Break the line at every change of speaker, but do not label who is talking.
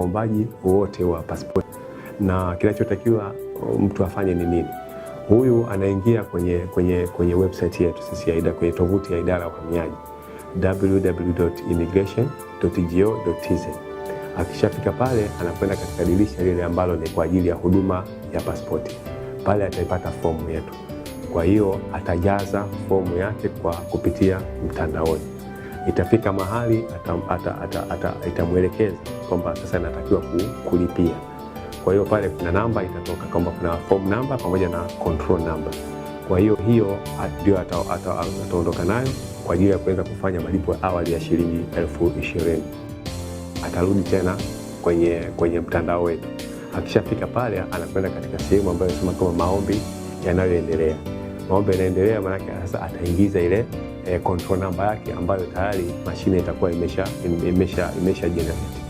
waombaji wote wa passport. Na kinachotakiwa mtu afanye ni nini? Huyu anaingia kwenye website yetu sisi ya kwenye tovuti ya idara ya uhamiaji www.immigration.go.tz. Akishafika pale anakwenda katika dirisha lile ambalo ni kwa ajili ya huduma ya pasipoti. Pale ataipata fomu yetu. Kwa hiyo atajaza fomu yake kwa kupitia mtandaoni. Itafika mahali itamwelekeza kwamba sasa anatakiwa kulipia. Kwa hiyo pale kuna namba itatoka kwamba kuna form number pamoja na control number. Kwa hiyo ndio ataondoka nayo kwa ajili ya kuweza kufanya malipo ya awali ya shilingi 20,000. Atarudi tena kwenye mtandao wetu. Akishafika pale anakwenda katika sehemu ambayo inasema kama maombi yanayoendelea. Maombi yanaendelea maana sasa ataingiza ile control number yake ambayo tayari mashine itakuwa imesha generate.